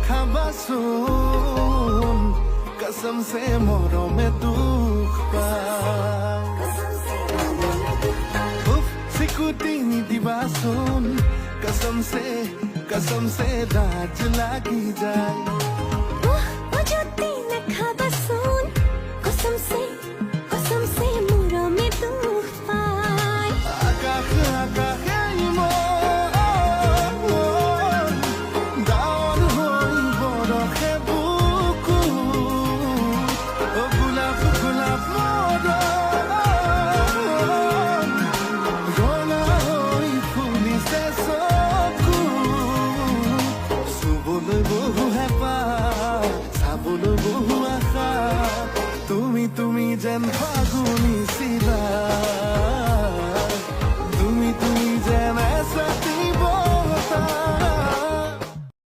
খাবাচোন कसम से মৰমে দুখ পায় উফ চিকুটি নিদিবাচোন कसम से লাজ লাগি যায় যদি না খাবাচোন কসম সে মৰমে দুখ পায় আকাশ আকাশে মন ডাৱৰ হৈ বৰষে বুকু অ গোলাপ গোলাপ মৰম ৰঙা হৈ ফুলিছে চকু চুবলৈ বহু হেঁপাহ চাবলৈ বহু আশা তুমি যেন ফাগুনী চিলা